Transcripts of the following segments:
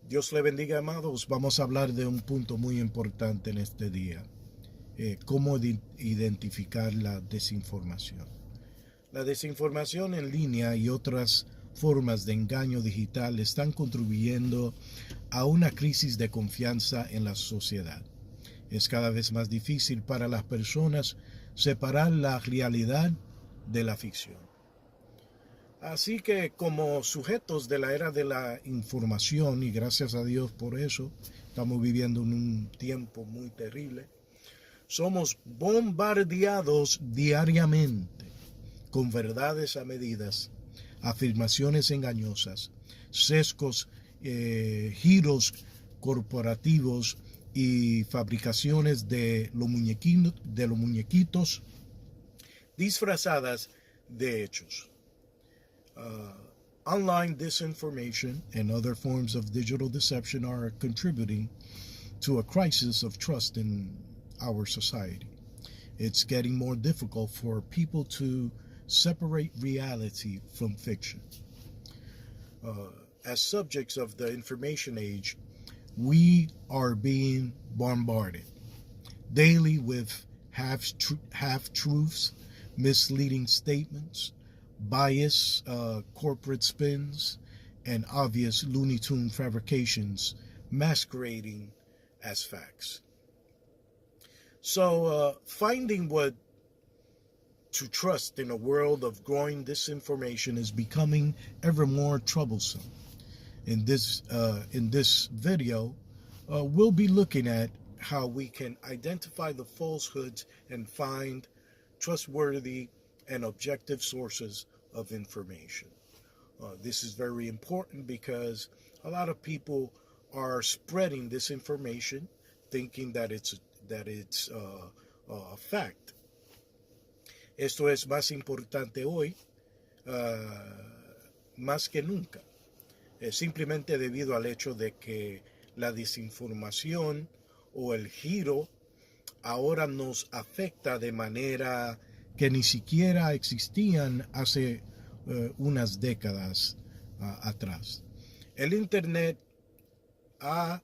Dios le bendiga, amados. Vamos a hablar de un punto muy importante en este día. Cómo identificar la desinformación. La desinformación en línea y otras formas de engaño digital están contribuyendo a una crisis de confianza en la sociedad. Es cada vez más difícil para las personas separar la realidad de la ficción. Así que como sujetos de la era de la información, y gracias a Dios por eso, estamos viviendo en un tiempo muy terrible, somos bombardeados diariamente con verdades a medidas, afirmaciones engañosas, sesgos, giros corporativos y fabricaciones de los muñequitos disfrazadas de hechos. Online disinformation and other forms of digital deception are contributing to a crisis of trust in our society. It's getting more difficult for people to separate reality from fiction. As subjects of the information age, we are being bombarded daily with half-truths, misleading statements, bias, corporate spins, and obvious Looney Tune fabrications masquerading as facts. So, finding what to trust in a world of growing disinformation is becoming ever more troublesome. In this video, we'll be looking at how we can identify the falsehoods and find trustworthy and objective sources of information. This is very important because a lot of people are spreading this information thinking that it's a fact. Esto es más importante hoy, más que nunca, simplemente debido al hecho de que la desinformación o el giro ahora nos afecta de manera que ni siquiera existían hace unas décadas atrás. El Internet ha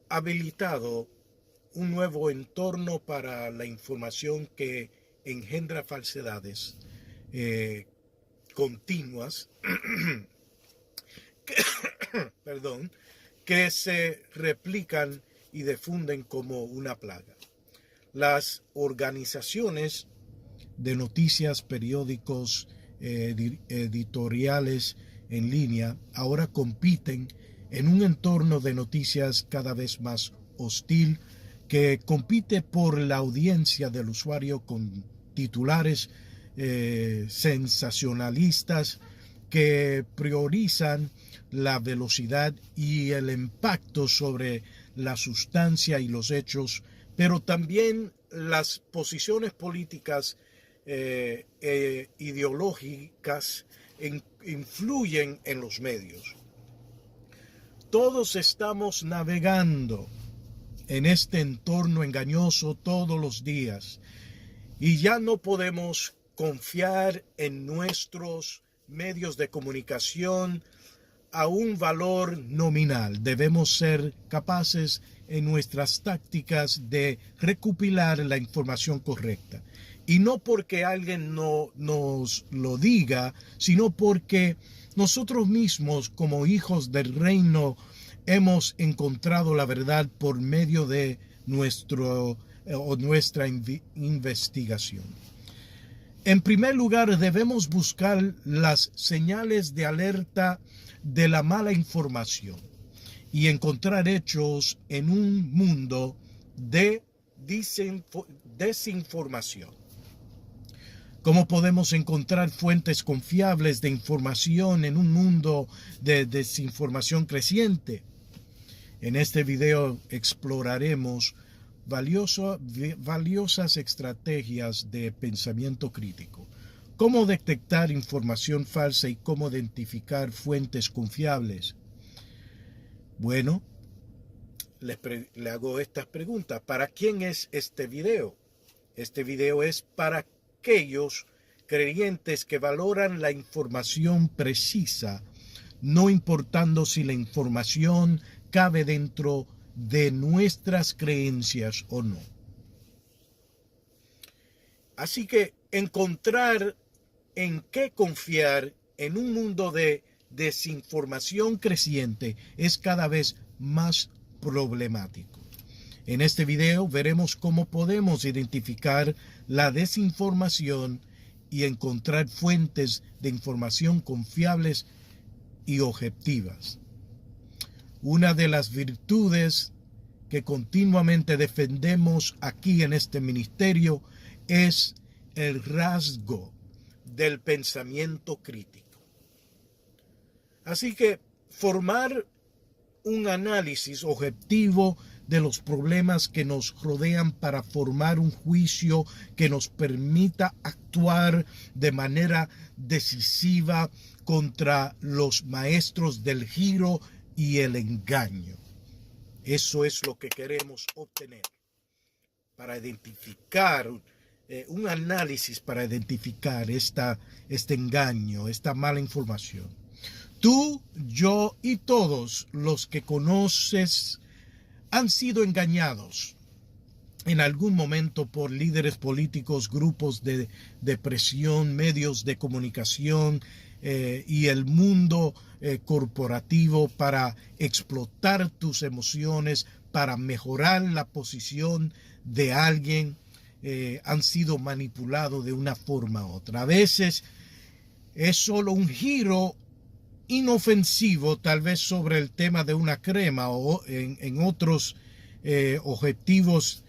habilitado un nuevo entorno para la información que engendra falsedades continuas que se replican y difunden como una plaga. Las organizaciones de noticias, periódicos, editoriales en línea ahora compiten en un entorno de noticias cada vez más hostil que compite por la audiencia del usuario con titulares sensacionalistas que priorizan la velocidad y el impacto sobre la sustancia y los hechos, pero también las posiciones políticas ideológicas influyen en los medios. Todos estamos navegando en este entorno engañoso todos los días y ya no podemos confiar en nuestros medios de comunicación a un valor nominal. Debemos ser capaces en nuestras tácticas de recopilar la información correcta. Y no porque alguien no nos lo diga, sino porque nosotros mismos, como hijos del reino, hemos encontrado la verdad por medio de nuestra investigación. En primer lugar, debemos buscar las señales de alerta de la mala información y encontrar hechos en un mundo de desinformación. ¿Cómo podemos encontrar fuentes confiables de información en un mundo de desinformación creciente? En este video exploraremos valiosas estrategias de pensamiento crítico, cómo detectar información falsa y cómo identificar fuentes confiables. Bueno, le hago estas preguntas. ¿Para quién es este video? Este video es para aquellos creyentes que valoran la información precisa no importando si la información cabe dentro de nuestras creencias o no. Así que encontrar en qué confiar en un mundo de desinformación creciente es cada vez más problemático. En este video veremos cómo podemos identificar la desinformación y encontrar fuentes de información confiables y objetivas. Una de las virtudes que continuamente defendemos aquí en este ministerio es el rasgo del pensamiento crítico. Así que formar un análisis objetivo de los problemas que nos rodean para formar un juicio que nos permita actuar de manera decisiva contra los maestros del giro y el engaño. Eso es lo que queremos obtener para identificar un análisis para identificar este engaño, esta mala información. Tú, yo y todos los que conoces han sido engañados en algún momento por líderes políticos, grupos de presión, medios de comunicación y el mundo corporativo para explotar tus emociones, para mejorar la posición de alguien. Han sido manipulados de una forma u otra. A veces es solo un giro inofensivo, tal vez sobre el tema de una crema o en otros objetivos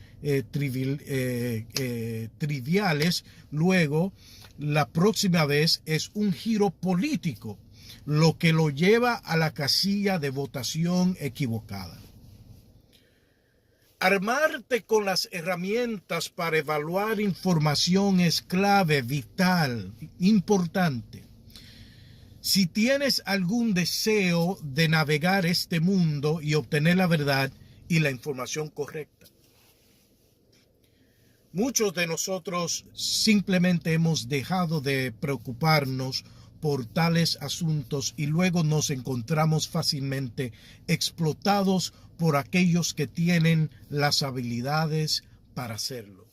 triviales. Luego, la próxima vez es un giro político, lo que lo lleva a la casilla de votación equivocada. Armarte con las herramientas para evaluar información es clave, vital, importante. Si tienes algún deseo de navegar este mundo y obtener la verdad y la información correcta. Muchos de nosotros simplemente hemos dejado de preocuparnos por tales asuntos y luego nos encontramos fácilmente explotados por aquellos que tienen las habilidades para hacerlo.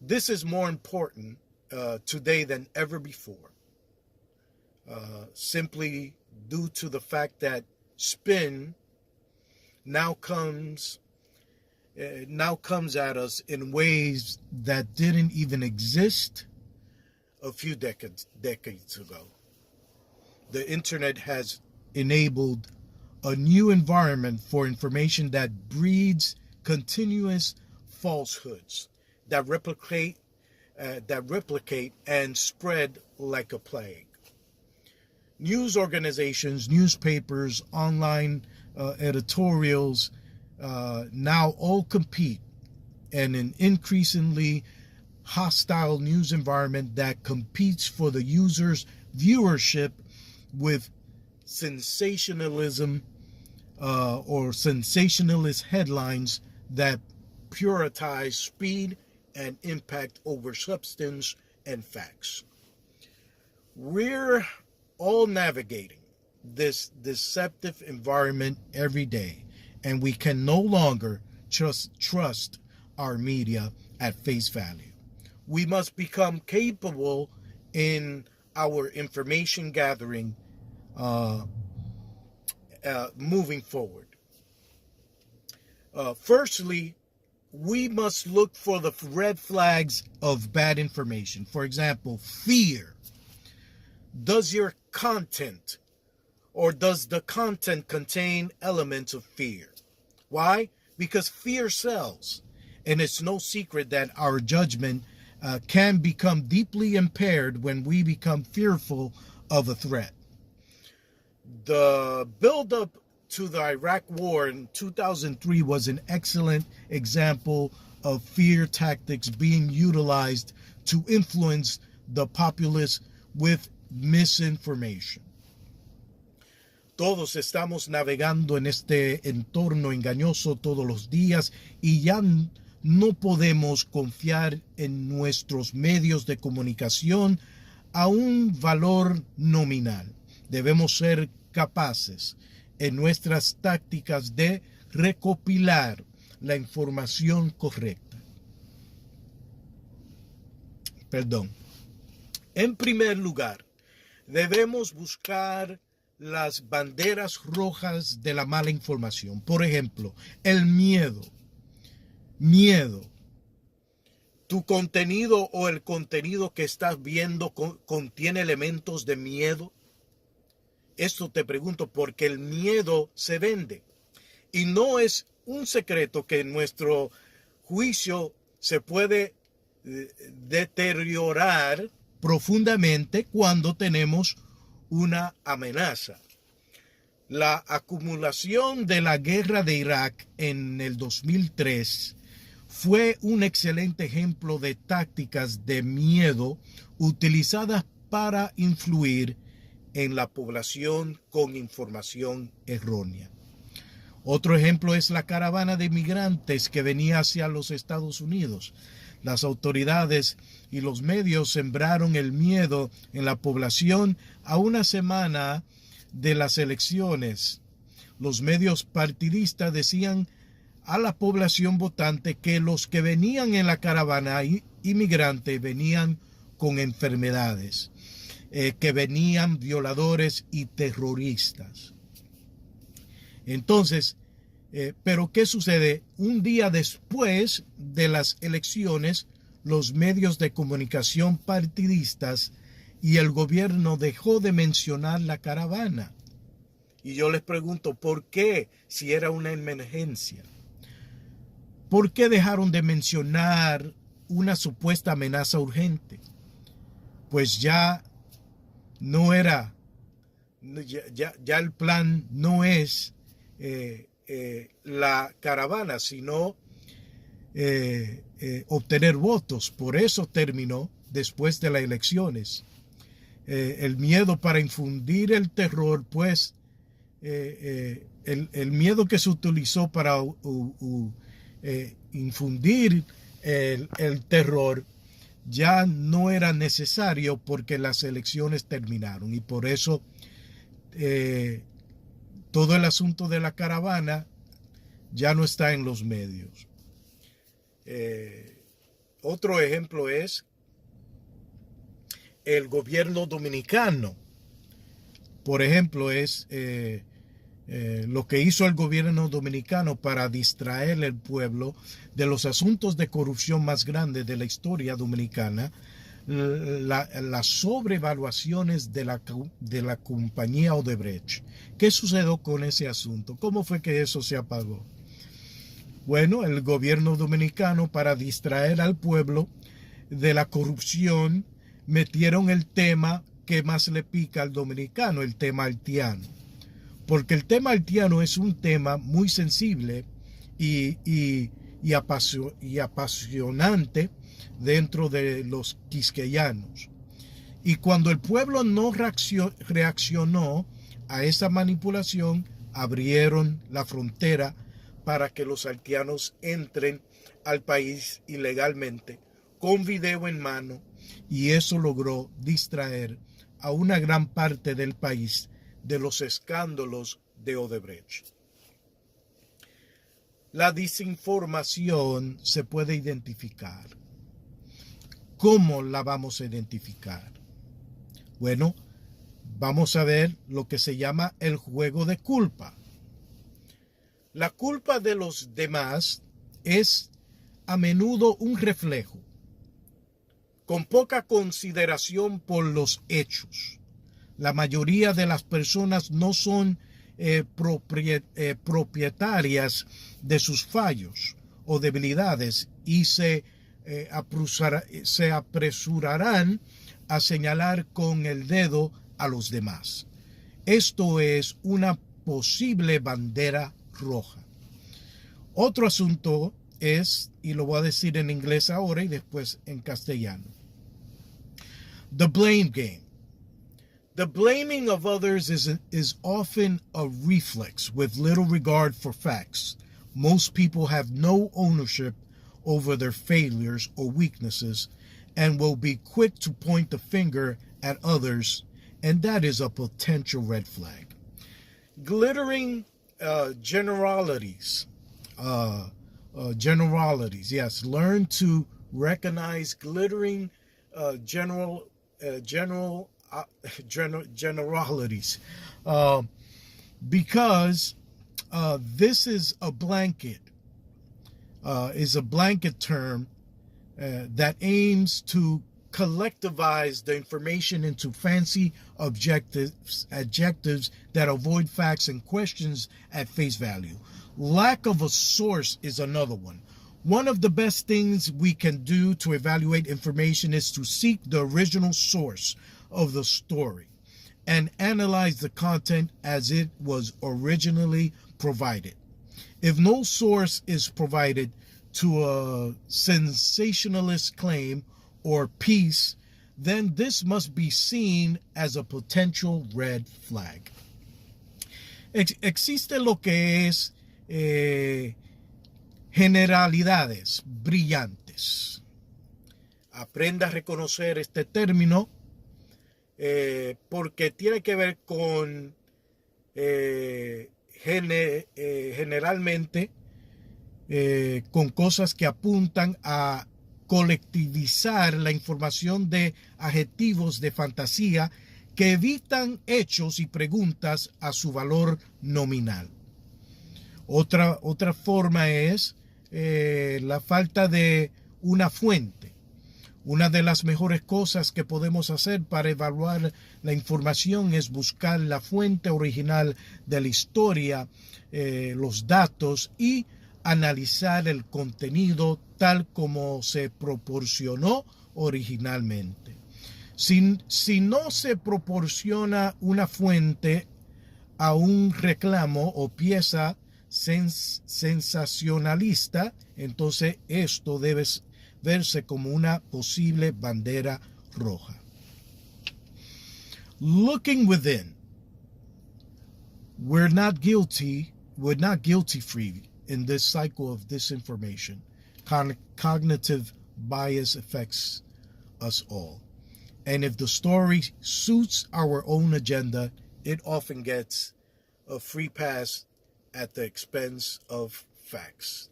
This is more important today than ever before, simply due to the fact that spin now comes at us in ways that didn't even exist a few decades ago. The internet has enabled a new environment for information that breeds continuous falsehoods that replicate and spread like a plague. News organizations, newspapers, online editorials now all compete in an increasingly hostile news environment that competes for the user's viewership with sensationalism or sensationalist headlines that prioritize speed and impact over substance and facts. We're all navigating this deceptive environment every day, and we can no longer trust our media at face value. We must become capable in our information gathering moving forward. Firstly, we must look for the red flags of bad information. For example, fear. Does your content or does the content contain elements of fear? Why? Because fear sells. And it's no secret that our judgment can become deeply impaired when we become fearful of a threat. The buildup to the Iraq War in 2003 was an excellent example of fear tactics being utilized to influence the populace with misinformation. Todos estamos navegando en este entorno engañoso todos los días y ya no podemos confiar en nuestros medios de comunicación a un valor nominal. Debemos ser capaces en nuestras tácticas de recopilar la información correcta. En primer lugar, debemos buscar las banderas rojas de la mala información. Por ejemplo, el miedo. ¿Tu contenido o el contenido que estás viendo contiene elementos de miedo? Esto te pregunto porque el miedo se vende. Y no es un secreto que nuestro juicio se puede deteriorar profundamente cuando tenemos una amenaza. La acumulación de la guerra de Irak en el 2003 fue un excelente ejemplo de tácticas de miedo utilizadas para influir en la población con información errónea. Otro ejemplo es la caravana de migrantes que venía hacia los Estados Unidos. Las autoridades y los medios sembraron el miedo en la población a una semana de las elecciones. Los medios partidistas decían a la población votante que los que venían en la caravana inmigrante venían con enfermedades, que venían violadores y terroristas. Entonces, pero ¿qué sucede? Un día después de las elecciones, los medios de comunicación partidistas y el gobierno dejó de mencionar la caravana. Y yo les pregunto, ¿por qué? Si era una emergencia. ¿Por qué dejaron de mencionar una supuesta amenaza urgente? Pues ya no era, ya el plan no es la caravana, sino obtener votos. Por eso terminó después de las elecciones. El miedo para infundir el terror, pues el miedo que se utilizó para infundir el terror ya no era necesario porque las elecciones terminaron, y por eso todo el asunto de la caravana ya no está en los medios. Otro ejemplo es el gobierno dominicano. Por ejemplo, es lo que hizo el gobierno dominicano para distraer al pueblo de los asuntos de corrupción más grandes de la historia dominicana, las sobrevaluaciones de la compañía Odebrecht. ¿Qué sucedió con ese asunto? ¿Cómo fue que eso se apagó? Bueno, el gobierno dominicano, para distraer al pueblo de la corrupción, metieron el tema que más le pica al dominicano, el tema haitiano. Porque el tema haitiano es un tema muy sensible y apasionante dentro de los quisqueyanos. Y cuando el pueblo no reaccionó a esa manipulación, abrieron la frontera para que los haitianos entren al país ilegalmente con video en mano, y eso logró distraer a una gran parte del país de los escándalos de Odebrecht. La desinformación se puede identificar. ¿Cómo la vamos a identificar? Bueno, vamos a ver lo que se llama el juego de culpa. La culpa de los demás es a menudo un reflejo, con poca consideración por los hechos. La mayoría de las personas no son propietarias de sus fallos o debilidades y se apresurarán a señalar con el dedo a los demás. Esto es una posible bandera roja. Otro asunto es, y lo voy a decir en inglés ahora y después en castellano, the blame game. The blaming of others is often a reflex with little regard for facts. Most people have no ownership over their failures or weaknesses and will be quick to point the finger at others, and that is a potential red flag. Glittering generalities. Generalities, yes. Learn to recognize glittering generalities, because this is a blanket term that aims to collectivize the information into fancy adjectives that avoid facts and questions at face value. Lack of a source is another one. One of the best things we can do to evaluate information is to seek the original source of the story and analyze the content as it was originally provided. If no source is provided to a sensationalist claim or piece, then this must be seen as a potential red flag. Existe lo que es generalidades brillantes. Aprenda a reconocer este término porque tiene que ver con generalmente con cosas que apuntan a colectivizar la información de adjetivos de fantasía que evitan hechos y preguntas a su valor nominal. Otra forma es la falta de una fuente. Una de las mejores cosas que podemos hacer para evaluar la información es buscar la fuente original de la historia, los datos y analizar el contenido tal como se proporcionó originalmente. Si no se proporciona una fuente a un reclamo o pieza sensacionalista, entonces esto debe verse como una posible bandera roja. Looking within. We're not guilty free in this cycle of disinformation. Cognitive bias affects us all. And if the story suits our own agenda, it often gets a free pass at the expense of facts.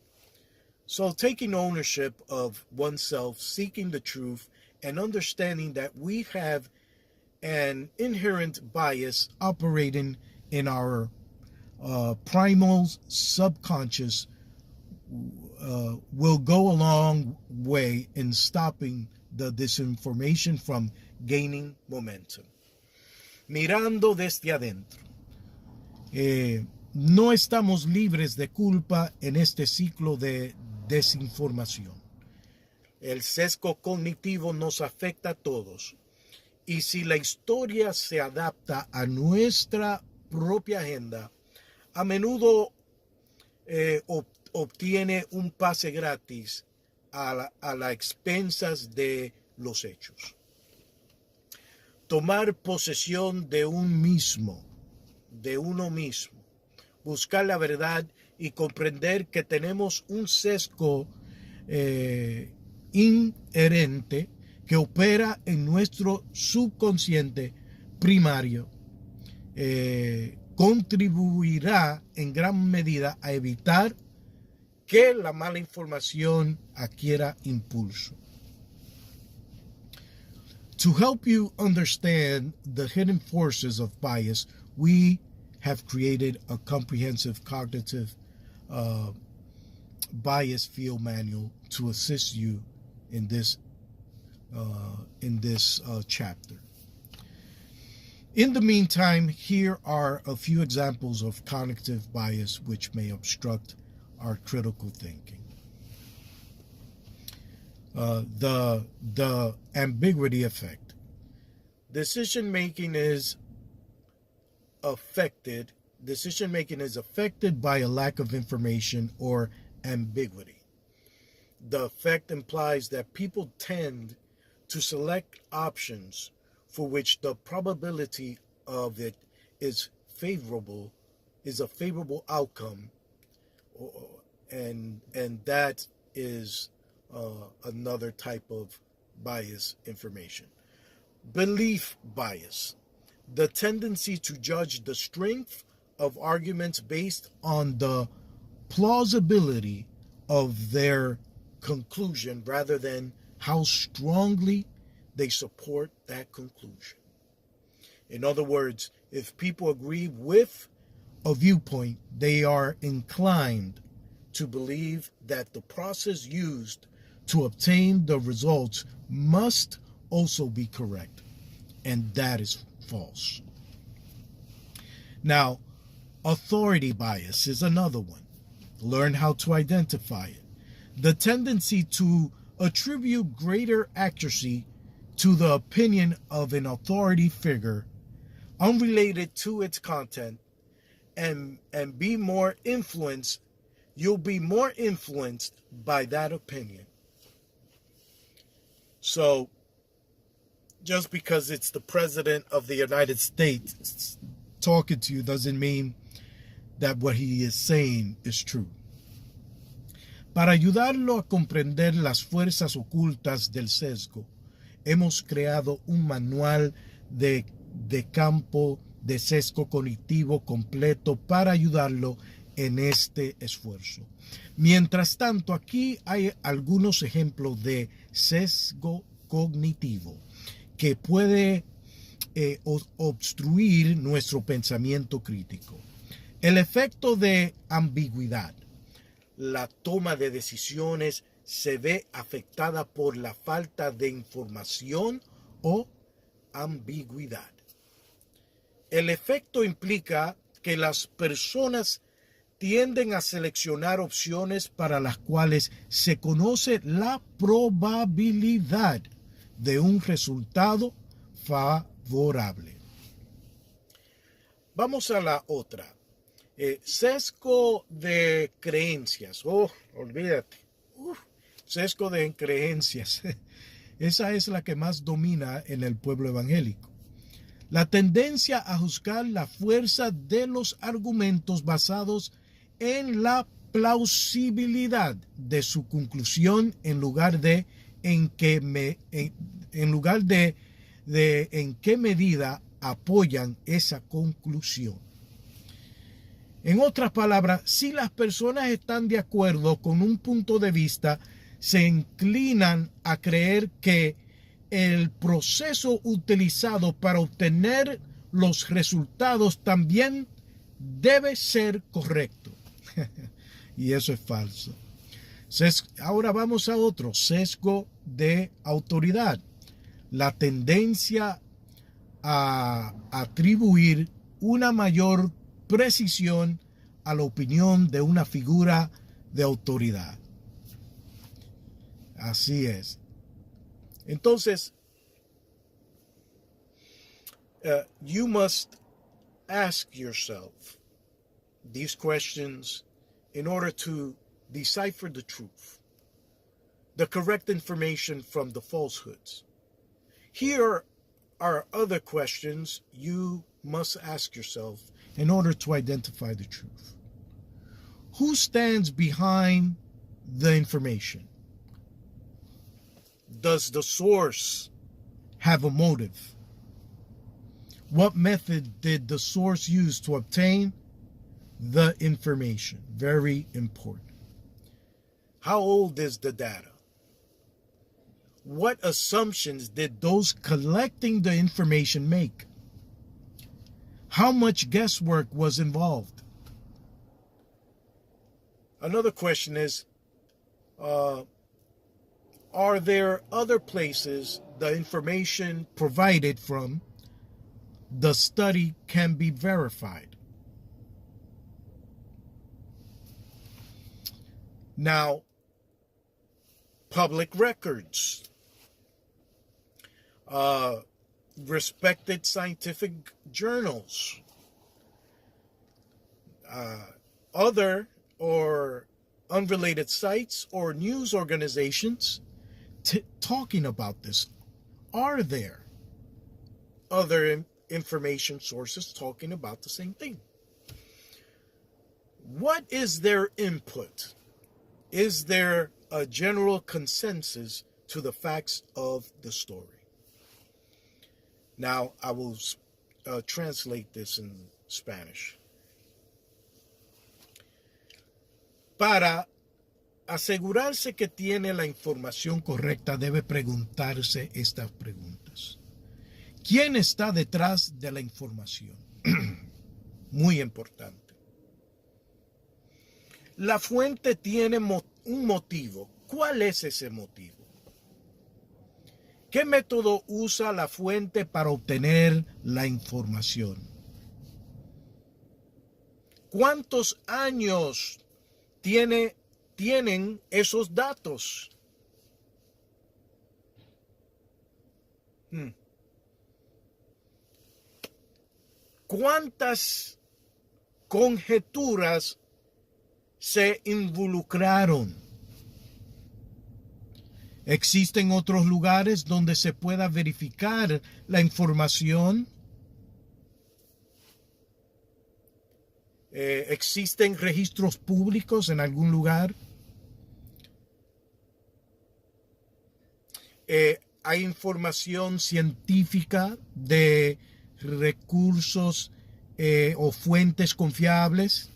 So taking ownership of oneself, seeking the truth, and understanding that we have an inherent bias operating in our primal subconscious will go a long way in stopping the disinformation from gaining momentum. Mirando desde adentro. No estamos libres de culpa en este ciclo de desinformación. El sesgo cognitivo nos afecta a todos. Y si la historia se adapta a nuestra propia agenda, a menudo obtiene un pase gratis a las expensas de los hechos. Tomar posesión de uno mismo, buscar la verdad y comprender que tenemos un sesgo inherente que opera en nuestro subconsciente primario, contribuirá en gran medida a evitar que la mala información adquiera impulso. To help you understand the hidden forces of bias, we have created a comprehensive cognitive bias field manual to assist you in this chapter. In the meantime, here are a few examples of cognitive bias which may obstruct our critical thinking. The ambiguity effect. Decision making is affected by a lack of information or ambiguity. The effect implies that people tend to select options for which the probability of it is a favorable outcome, and that is another type of bias information. Belief bias, the tendency to judge the strength of arguments based on the plausibility of their conclusion rather than how strongly they support that conclusion. In other words, if people agree with a viewpoint, they are inclined to believe that the process used to obtain the results must also be correct, and that is false. Now, authority bias is another one. Learn how to identify it. The tendency to attribute greater accuracy to the opinion of an authority figure unrelated to its content and be more influenced. You'll be more influenced by that opinion. So, just because it's the president of the United States talking to you doesn't mean that what he is saying is true. Para ayudarlo a comprender las fuerzas ocultas del sesgo, hemos creado un manual de campo de sesgo cognitivo completo para ayudarlo en este esfuerzo. Mientras tanto, aquí hay algunos ejemplos de sesgo cognitivo que puede obstruir nuestro pensamiento crítico. El efecto de ambigüedad. La toma de decisiones se ve afectada por la falta de información o ambigüedad. El efecto implica que las personas tienden a seleccionar opciones para las cuales se conoce la probabilidad de un resultado favorable. Vamos a la otra. Sesgo de creencias. Olvídate. Sesgo de creencias. Esa es la que más domina en el pueblo evangélico. La tendencia a juzgar la fuerza de los argumentos basados en la plausibilidad de su conclusión en lugar de en qué medida apoyan esa conclusión. En otras palabras, si las personas están de acuerdo con un punto de vista, se inclinan a creer que el proceso utilizado para obtener los resultados también debe ser correcto. Y eso es falso. Ahora vamos a otro, sesgo de autoridad. La tendencia a atribuir una mayor precisión a la opinión de una figura de autoridad. Así es. Entonces, you must ask yourself these questions in order to decipher the truth, the correct information from the falsehoods. Here are other questions you must ask yourself in order to identify the truth. Who stands behind the information? Does the source have a motive? What method did the source use to obtain the information? Very important. How old is the data? What assumptions did those collecting the information make? How much guesswork was involved? Another question is, are there other places the information provided from the study can be verified? Now, public records, respected scientific journals, other or unrelated sites or news organizations talking about this. Are there other information sources talking about the same thing? What is their input? Is there a general consensus to the facts of the story? Now I will translate this in Spanish. Para asegurarse que tiene la información correcta, debe preguntarse estas preguntas. ¿Quién está detrás de la información? Muy importante. La fuente tiene un motivo. ¿Cuál es ese motivo? ¿Qué método usa la fuente para obtener la información? ¿Cuántos años tienen esos datos? ¿Cuántas conjeturas se involucraron? ¿Existen otros lugares donde se pueda verificar la información? ¿Existen registros públicos en algún lugar? ¿Hay información científica de recursos o fuentes confiables?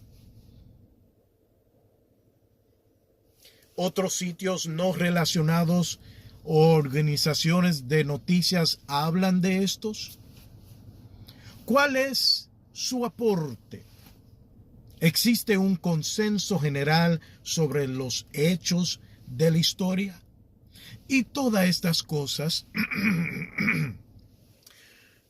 ¿Otros sitios no relacionados o organizaciones de noticias hablan de estos? ¿Cuál es su aporte? ¿Existe un consenso general sobre los hechos de la historia? Y todas estas cosas,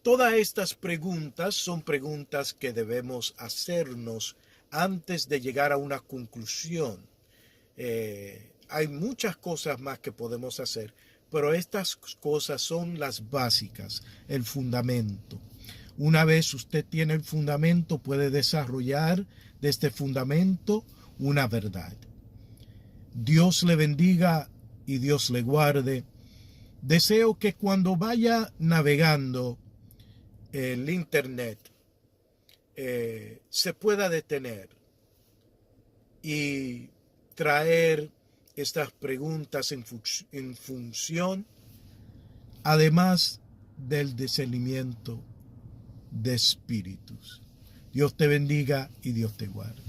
todas estas preguntas son preguntas que debemos hacernos antes de llegar a una conclusión. Hay muchas cosas más que podemos hacer, pero estas cosas son las básicas, el fundamento. Una vez usted tiene el fundamento, puede desarrollar de este fundamento una verdad. Dios le bendiga y Dios le guarde. Deseo que cuando vaya navegando el internet se pueda detener y traer estas preguntas en función, además del discernimiento de espíritus. Dios te bendiga y Dios te guarde.